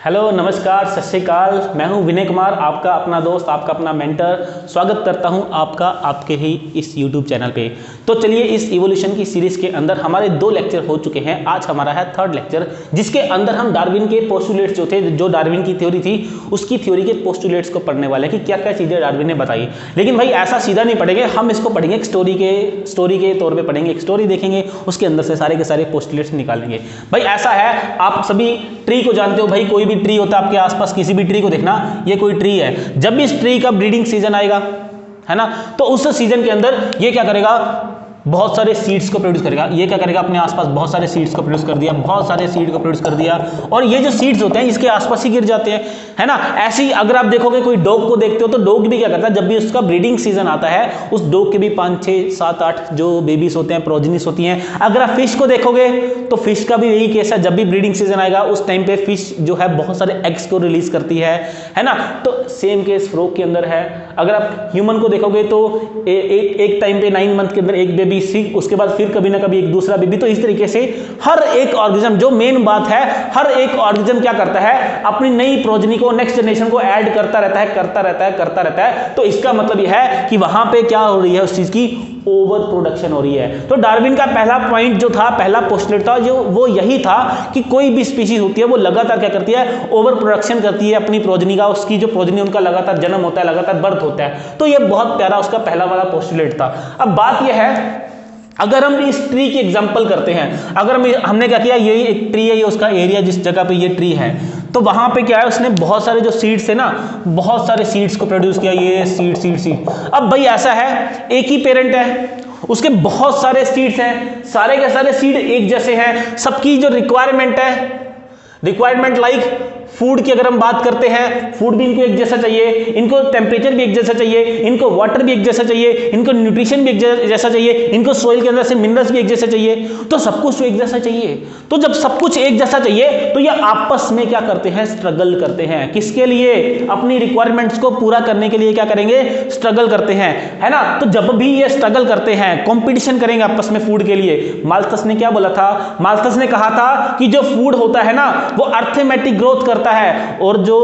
Hello, नमस्कार, सत श्री अकाल। मैं हूं विनय कुमार, आपका अपना दोस्त, आपका अपना मेंटर। स्वागत करता हूं आपका आपके ही इस YouTube चैनल पे। तो चलिए, इस इवोल्यूशन की सीरीज के अंदर हमारे 2 लेक्चर हो चुके हैं। आज हमारा है 3rd लेक्चर, जिसके अंदर हम डार्विन के पोस्टुलेट्स जो थे, जो डार्विन की थ्योरी थी, उसकी थ्योरी के पोस्टुलेट्स को पढ़ने वाले हैं कि क्या क्या चीज़ें डार्विन ने बताई। लेकिन भाई ऐसा सीधा नहीं पढ़ेंगे, हम इसको पढ़ेंगे एक स्टोरी के तौर पर पढ़ेंगे। एक स्टोरी देखेंगे, उसके अंदर से सारे के सारे पोस्टुलेट्स निकालेंगे। भाई ऐसा है, आप सभी ट्री को जानते हो। भाई कोई भी ट्री होता है आपके आसपास, किसी भी ट्री को देखना, ये कोई ट्री है। जब भी इस ट्री का ब्रीडिंग सीजन आएगा, है ना, तो उस सीजन के अंदर ये क्या करेगा, बहुत सारे सीड्स को प्रोड्यूस करेगा। ये क्या करेगा, अपने आसपास बहुत सारे सीड्स को प्रोड्यूस कर दिया, बहुत सारे सीड को प्रोड्यूस कर दिया, और ये जो सीड्स होते हैं इसके आसपास ही गिर जाते हैं, है ना। ऐसे ही अगर आप देखोगे, कोई डॉग को देखते हो तो डॉग भी क्या करता है, जब भी उसका ब्रीडिंग सीजन आता है, उस डॉग के भी 5, 6, 7, 8 जो बेबीज होते हैं, प्रोजेनिस होती हैं। अगर आप फिश को देखोगे तो फिश का भी यही केस है, जब भी ब्रीडिंग सीजन आएगा उस टाइम पे फिश जो है बहुत सारे एग्स को रिलीज करती है ना। तो सेम केस फ्रॉग के अंदर है। अगर आप ह्यूमन को देखोगे तो एक टाइम पे 9 मंथ के अंदर एक बेबी, उसके बाद फिर कभी ना कभी एक दूसरा बेबी। तो इस तरीके से हर एक ऑर्गेनिज्म, जो मेन बात है, हर एक ऑर्गेनिज्म क्या करता है, अपनी नई प्रोजनी को, नेक्स्ट जनरेशन को ऐड करता रहता है। तो इसका मतलब यह है कि वहां पे क्या हो रही है, उस चीज की ओवर प्रोडक्शन हो रही है। तो डार्विन का पहला पॉइंट जो था, पहला पोस्टुलेट था, जो वो यही था कि कोई भी स्पीशीज होती है वो लगातार क्या करती है, ओवर प्रोडक्शन करती है अपनी प्रोजनी का। उसकी जो प्रोजनी, उनका लगातार जन्म होता है, लगातार बर्थ होता है। तो ये बहुत प्यारा उसका पहला वाला पोस्टुलेट था। अब बात यह है, अगर हम इस ट्री की एग्जांपल करते हैं, अगर हमने क्या किया, ये एक ट्री है, ये उसका एरिया जिस जगह पे ये ट्री है, तो वहां पे क्या है, उसने बहुत सारे जो सीड्स है ना, बहुत सारे सीड्स को प्रोड्यूस किया। ये सीड। अब भाई ऐसा है, एक ही पेरेंट है, उसके बहुत सारे सीड्स हैं, सारे के सारे सीड एक जैसे हैं। सबकी जो रिक्वायरमेंट लाइक फूड की अगर हम बात करते हैं, फूड भी इनको एक जैसा चाहिए, इनको टेम्परेचर भी एक जैसा चाहिए, इनको वाटर भी एक जैसा चाहिए, इनको न्यूट्रिशन भी एक जैसा चाहिए, इनको सोइल के अंदर से मिनरल्स भी एक जैसा चाहिए। तो सब कुछ एक जैसा चाहिए। तो जब सब कुछ एक जैसा चाहिए तो ये आपस में क्या करते हैं, स्ट्रगल करते हैं। किसके लिए, अपनी रिक्वायरमेंट्स को पूरा करने के लिए क्या करेंगे, स्ट्रगल करते हैं, है ना। तो जब भी ये स्ट्रगल करते हैं, कंपटीशन करेंगे आपस में फूड के लिए। माल्थस ने क्या बोला था, माल्थस ने कहा था कि जो फूड होता है ना, वो अर्थमेटिक ग्रोथ करता है, और जो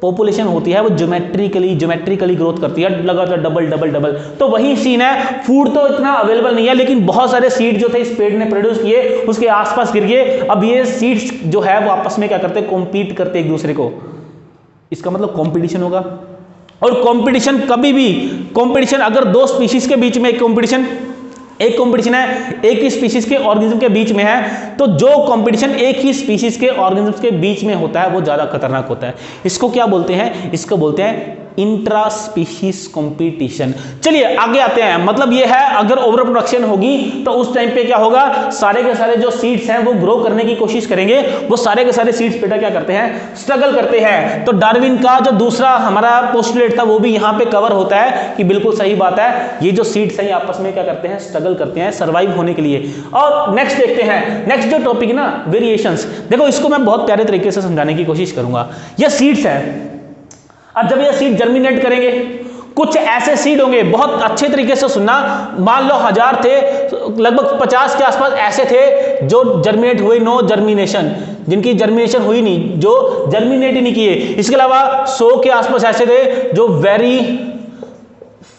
पॉपुलेशन होती है वो ज्योमेट्रिकली ग्रोथ करती है, लगातार डबल। तो वही सीन है, फूड तो इतना अवेलेबल नहीं है, लेकिन बहुत सारे सीड जो थे इस पेड़ ने प्रोड्यूस किए, उसके आसपास गिर गए। अब ये सीड्स जो है वो आपस में क्या करते हैं, कॉम्पीट करते एक दूसरे को। इसका मतलब कॉम्पिटिशन होगा। और कॉम्पिटिशन कभी भी, कॉम्पिटिशन अगर 2 स्पीशीज के बीच में एक कॉम्पिटिशन है, एक ही स्पीशीज के ऑर्गेनिज्म के बीच में है, तो जो कंपटीशन एक ही स्पीशीज के ऑर्गेनिज्म के बीच में होता है वो ज्यादा खतरनाक होता है। इसको क्या बोलते हैं, इसको बोलते हैं इंट्रा स्पीशीज कंपटीशन। चलिए आगे आते हैं। मतलब ये है, अगर ओवर प्रोडक्शन होगी तो उस टाइम पे क्या होगा, सारे के सारे जो सीड्स हैं वो ग्रो करने की कोशिश करेंगे। वो सारे के सारे सीड्स बेटा क्या करते हैं, स्ट्रगल करते हैं। तो डार्विन का जो दूसरा हमारा पोस्टुलेट था वो भी यहाँ पे कवर होता है कि बिल्कुल सही बात है, ये जो सीड्स हैं आपस में क्या करते हैं, स्ट्रगल करते हैं सर्वाइव होने के लिए। और नेक्स्ट देखते हैं, नेक्स्ट जो टॉपिक है ना, वेरिएशंस। देखो इसको मैं बहुत प्यारे तरीके से समझाने की कोशिश करूंगा। ये सीड्स है, अब जब ये सीड जर्मिनेट करेंगे, कुछ ऐसे सीड होंगे, बहुत अच्छे तरीके से सुनना, मान लो 1000 थे, लगभग 50 के आसपास ऐसे थे जो जर्मिनेट हुए, नो जर्मिनेशन, जिनकी जर्मिनेशन हुई नहीं, जो जर्मिनेट ही नहीं किए। इसके अलावा 100 के आसपास ऐसे थे जो वेरी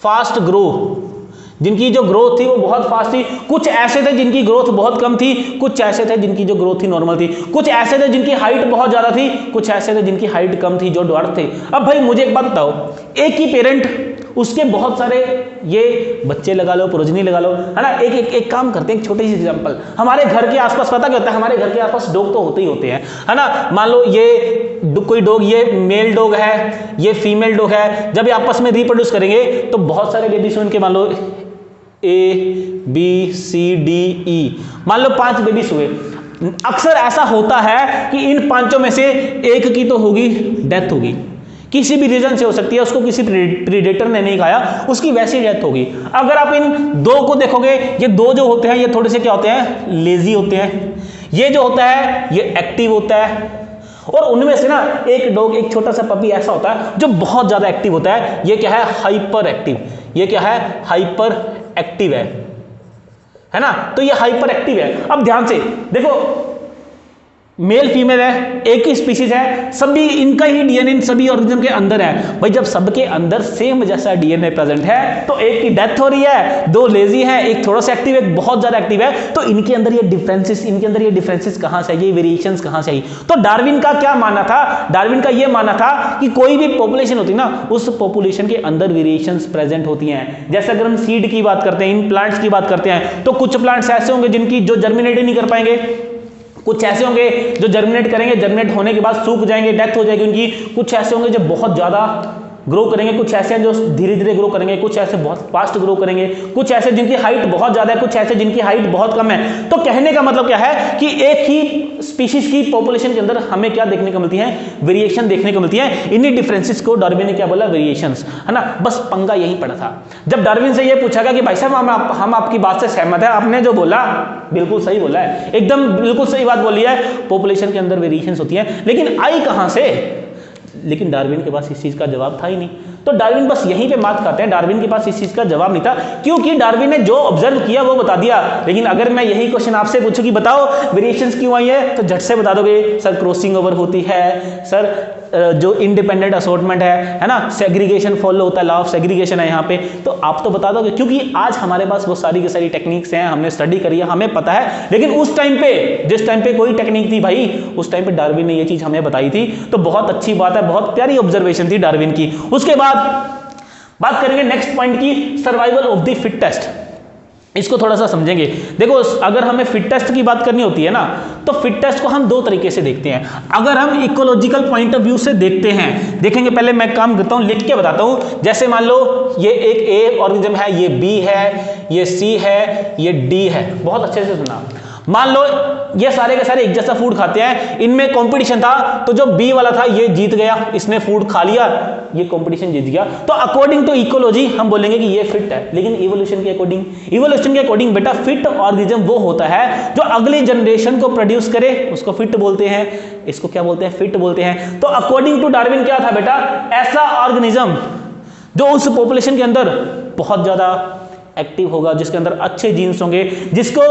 फास्ट ग्रो, जिनकी जो ग्रोथ थी वो बहुत फास्ट थी। कुछ ऐसे थे जिनकी ग्रोथ बहुत कम थी, कुछ ऐसे थे जिनकी जो ग्रोथ थी नॉर्मल थी, कुछ ऐसे थे जिनकी हाइट बहुत ज्यादा थी, कुछ ऐसे थे जिनकी हाइट कम थी, जो ड्वार्फ थे। अब भाई मुझे एक बात बताओ, एक ही पेरेंट, उसके बहुत सारे ये बच्चे लगा लो, प्रोजनी लगा लो, है ना। एक काम करते हैं, एक छोटी सी एग्जांपल। हमारे घर के आसपास पता क्या होता है, हमारे घर के आसपास डॉग तो होते ही होते हैं, है ना। मान लो ये कोई डॉग, ये मेल डॉग है, ये फीमेल डॉग है। जब ये आपस में रिप्रोड्यूस करेंगे तो बहुत सारे बेबीज उनके, मान लो ABCDE, मान लो 5 बेबीज हुए। अक्सर ऐसा होता है कि इन 5 में से एक की तो होगी डेथ होगी, किसी भी रीजन से हो सकती है, उसको किसी प्रीडेटर ने नहीं खाया, उसकी वैसी डेथ होगी। अगर आप इन 2 को देखोगे, ये 2 जो होते हैं ये थोड़े से क्या होते हैं, लेजी होते हैं। ये जो होता है ये एक्टिव होता है। और उनमें से ना एक डॉग, एक छोटा सा पपी ऐसा होता है जो बहुत ज्यादा एक्टिव होता है। ये क्या है, हाइपर एक्टिव। ये क्या है, हाइपर एक्टिव है ना। तो ये हाइपर एक्टिव है। अब ध्यान से देखो, मेल फीमेल है, एक ही स्पीशीज है, सभी इनका ही डीएनए इन सभी ऑर्गेनिज्म के अंदर है। भाई जब सबके अंदर सेम जैसा डीएनए प्रेजेंट है तो एक की डेथ हो रही है, दो लेजी है, एक थोड़ा सा एक्टिव है, एक बहुत ज्यादा एक्टिव है, तो इनके अंदर ये डिफरेंसेस कहां से आई, ये वेरिएशंस कहां से आई? तो डार्विन का क्या मानना था? डार्विन का ये मानना था कि कोई भी पॉपुलेशन होती है ना, उस पॉपुलेशन के अंदर वेरिएशंस प्रेजेंट होती हैं। जैसे अगर हम सीड की बात करते हैं, इन प्लांट्स की बात करते हैं, तो कुछ प्लांट्स ऐसे होंगे जिनकी जो जर्मिनेट ही नहीं कर पाएंगे, कुछ ऐसे होंगे जो जर्मिनेट करेंगे, जर्मिनेट होने के बाद सूख जाएंगे, डेथ हो जाएगी उनकी, कुछ ऐसे होंगे जो बहुत ज्यादा ग्रो करेंगे, कुछ ऐसे हैं जो धीरे धीरे ग्रो करेंगे, कुछ ऐसे बहुत फास्ट ग्रो करेंगे, कुछ ऐसे जिनकी हाइट बहुत ज्यादा है, कुछ ऐसे जिनकी हाइट बहुत कम है। तो कहने का मतलब क्या है कि एक ही स्पीशीज की पॉपुलेशन के अंदर हमें क्या देखने को मिलती है? वेरिएशन देखने को मिलती है। इन्हीं डिफरेंसेस को डार्विन ने क्या बोला? वेरिएशंस, है ना। बस पंगा यही पड़ा था। जब डार्विन से यह पूछा गया कि भाई साहब हम आपकी बात से सहमत है, आपने जो बोला बिल्कुल सही बोला है, एकदम बिल्कुल सही बात बोली है, पॉपुलेशन के अंदर वेरिएशंस होती है, लेकिन आई कहां से? लेकिन डार्विन के पास इस चीज का जवाब था ही नहीं। तो डार्विन बस यहीं पे मात खाते हैं, डार्विन के पास इस चीज का जवाब नहीं था, क्योंकि डार्विन ने जो ऑब्जर्व किया वो बता दिया। लेकिन अगर मैं यही क्वेश्चन आपसे पूछूं कि बताओ वेरिएशंस क्यों आई है, तो झट से बता दोगे सर क्रॉसिंग ओवर होती है, सर जो इंडिपेंडेंट असॉर्टमेंट है ना, सेग्रीगेशन फॉलो होता है, लॉ ऑफ सेग्रीगेशन है यहाँ पे, तो आप तो बता दोगे, क्योंकि आज हमारे पास वो सारी की सारी टेक्निक्स हैं, हमने स्टडी करी है, हमें पता है। लेकिन उस टाइम पे, जिस टाइम पे कोई टेक्निक थी भाई, उस टाइम पे डार्विन ने ये चीज हमें बताई थी, तो बहुत अच्छी बात है, बहुत प्यारी ऑब्जर्वेशन थी डार्विन की। उसके बाद बात करेंगे नेक्स्ट पॉइंट की, सर्वाइवल ऑफ द फिटेस्ट। इसको थोड़ा सा समझेंगे। देखो अगर हमें फिट टेस्ट की बात करनी होती है ना, तो फिट टेस्ट को हम दो तरीके से देखते हैं। अगर हम इकोलॉजिकल पॉइंट ऑफ व्यू से देखते हैं, देखेंगे, पहले मैं काम करता हूं, लिख के बताता हूं। जैसे मान लो ये एक ए ऑर्गेनिज्म है, ये बी है, ये सी है, ये डी है। बहुत अच्छे से सुना। मान लो ये सारे के सारे एक जैसा फूड खाते हैं, इनमें कंपटीशन था, तो जो बी वाला था ये जीत गया, इसने फूड खा लिया, ये कंपटीशन जीत गया। तो अकॉर्डिंग टू इकोलॉजी हम बोलेंगे कि ये फिट है। लेकिन इवोल्यूशन के अकॉर्डिंग बेटा फिट ऑर्गेनिज्म वो होता है जो अगली जनरेशन को प्रोड्यूस करे, उसको फिट बोलते हैं। इसको क्या बोलते हैं? फिट बोलते हैं। तो अकॉर्डिंग टू डार्विन क्या था बेटा? ऐसा ऑर्गेनिज्म जो उस पॉपुलेशन के अंदर बहुत ज्यादा एक्टिव होगा, जिसके अंदर अच्छे जीन्स होंगे, जिसको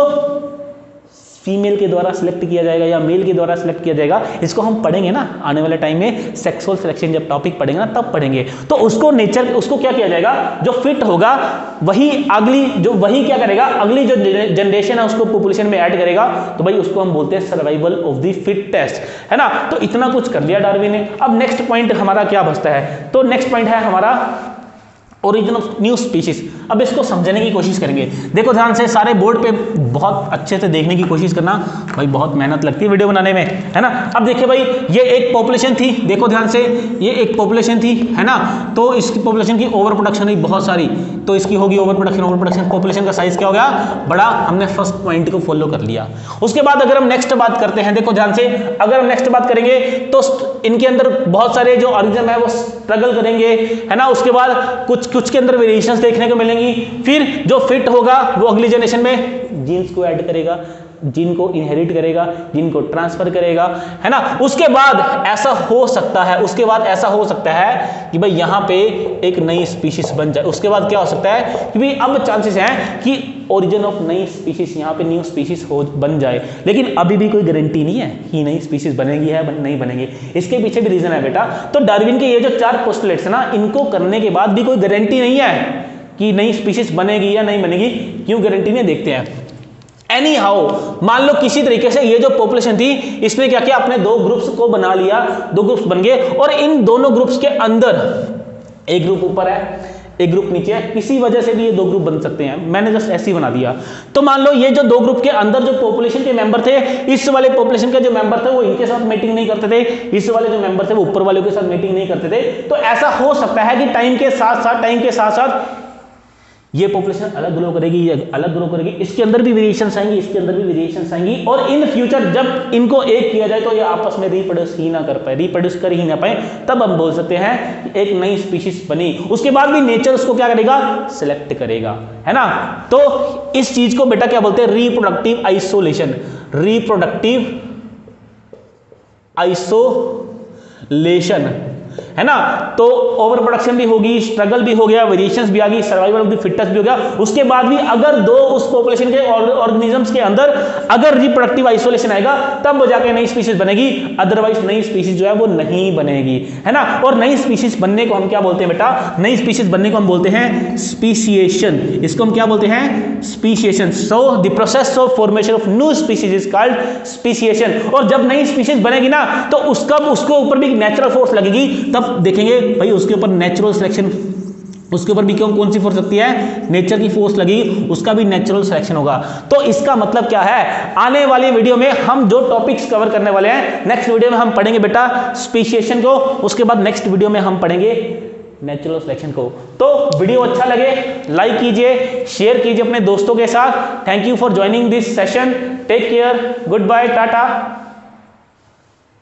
फीमेल के द्वारा सिलेक्ट किया जाएगा या मेल के द्वारा सिलेक्ट किया जाएगा। इसको हम पढ़ेंगे ना आने वाले टाइम में, सेक्सुअल सिलेक्शन जब टॉपिक पढ़ेंगे ना तब पढ़ेंगे। तो उसको उसको क्या किया जाएगा? जो फिट होगा वही वही क्या करेगा? अगली जो जनरेशन है उसको पॉपुलेशन में ऐड करेगा। तो भाई उसको हम बोलते हैं सर्वाइवल ऑफ द फिटेस्ट, है ना। तो इतना कुछ कर लिया डार्विन ने। अब नेक्स्ट पॉइंट हमारा क्या बचता है? तो नेक्स्ट पॉइंट है हमारा ओरिजिन ऑफ न्यू स्पीशीज। अब इसको समझने की कोशिश करेंगे। देखो ध्यान से, सारे बोर्ड पे बहुत अच्छे से देखने की कोशिश करना भाई, बहुत मेहनत लगती है वीडियो बनाने में, है ना। अब देखिए भाई, ये एक पॉपुलेशन थी, देखो ध्यान से, ये एक पॉपुलेशन थी, है ना। तो इसकी पॉपुलेशन की ओवर प्रोडक्शन हुई बहुत सारी, तो इसकी होगी ओवर प्रोडक्शन, पॉपुलेशन का साइज क्या हो गया? बड़ा। हमने फर्स्ट पॉइंट को फॉलो कर लिया। उसके बाद अगर हम नेक्स्ट बात करते हैं, देखो ध्यान से, अगर हम नेक्स्ट बात करेंगे तो इनके अंदर बहुत सारे जो ऑर्गेनिज्म है वो स्ट्रगल करेंगे, है ना। उसके बाद कुछ के अंदर वेरिएशंस देखने को मिलेंगी। फिर जो फिट होगा वो अगली जनरेशन में जीन्स को ऐड करेगा, जीन को इनहेरिट करेगा, जीन को ट्रांसफर करेगा, है ना। उसके बाद ऐसा हो सकता है कि भाई यहाँ पे एक नई स्पीशीज बन जाए। उसके बाद क्या हो सकता है कि भाई अब चांसेस हैं कि ओरिजिन ऑफ नई स्पीशीज, यहाँ पे न्यू स्पीशीज बन जाए। लेकिन अभी भी कोई गारंटी नहीं है कि नई स्पीशीज बनेगी है नहीं बनेगी। इसके पीछे भी रीजन है बेटा। तो डार्विन के ये जो 4 पोस्टुलेट्स है ना, इनको करने के बाद भी कोई गारंटी नहीं है कि नई स्पीशीज बनेगी या नहीं बनेगी। क्यों गारंटी नहीं? देखते हैं। एनी हाउ, मान लो किसी तरीके से ये जो पॉपुलेशन थी, इसने क्या किया? अपने 2 ग्रुप्स को बना लिया, 2 ग्रुप्स बन गए, और इन दोनों ग्रुप्स के अंदर एक ग्रुप ऊपर है, एक ग्रुप नीचे है। किसी वजह से भी ये 2 ग्रुप बन सकते हैं, मैंने जस्ट ऐसे ही बना दिया। तो मान लो ये जो 2 ग्रुप के अंदर जो पॉपुलेशन के मेंबर थे, इस वाले पॉपुलेशन के जो मेंबर थे वो इनके साथ मीटिंग नहीं करते थे, इस वाले जो मेंबर थे वो ऊपर वाले के साथ मीटिंग नहीं करते थे। तो ऐसा हो सकता है कि टाइम के साथ ये पॉपुलेशन अलग ग्रो करेगी, ये अलग ग्रो करेगी, इसके अंदर भी वेरिएशंस आएंगी, इसके अंदर भी वेरिएशंस आएंगी, और इन फ्यूचर जब इनको एक किया जाए तो ये आपस में रिप्रोड्यूस कर ही ना पाए, तब हम बोल सकते हैं कि एक नई स्पीशीज बनी। उसके बाद भी नेचर उसको क्या करेगा? सिलेक्ट करेगा, है ना। तो इस चीज को बेटा क्या बोलते हैं? Reproductive isolation. है ना। तो ओवर प्रोडक्शन भी होगी, स्ट्रगल भी हो गया, वेरिएशंस भी आ गई, सर्वाइवल ऑफ द फिटेस्ट भी हो गया। उसके बाद भी अगर दो उस पॉपुलेशन के ऑर्गेनिजम्स के अंदर अगर रिप्रोडक्टिव आइसोलेशन आएगा तब जाके नई स्पीशीज बनेगी, अदरवाइज नई स्पीशीज जो है वो नहीं बनेगी, है ना। और नई स्पीशीज बनने को हम क्या बोलते हैं बेटा, नई स्पीशीज बनने को हम बोलते हैं स्पीशिएशन। इसको हम क्या बोलते हैं, speciation. So the process of formation of new species is called speciation. और जब नई स्पीशीज बनेगी ना तो उसके ऊपर भी नेचुरल फोर्स लगेगी, तब देखेंगे भाई उसके ऊपर नेचुरल सिलेक्शन, उसके ऊपर भी कौन सी फोर्स लगती है, नेचर की फोर्स लगेगी, उसका भी नेचुरल सिलेक्शन होगा। तो इसका मतलब क्या है, आने वाली वीडियो में हम जो टॉपिक्स कवर करने वाले हैं, नेक्स्ट वीडियो में हम पढ़ेंगे बेटा स्पीशिएशन को, उसके बाद नेक्स्ट वीडियो में हम पढ़ेंगे नेचुरल सिलेक्शन को। तो वीडियो अच्छा लगे लाइक कीजिए, शेयर कीजिए अपने दोस्तों के साथ। Thank you for joining this session, take care, good bye, Tata.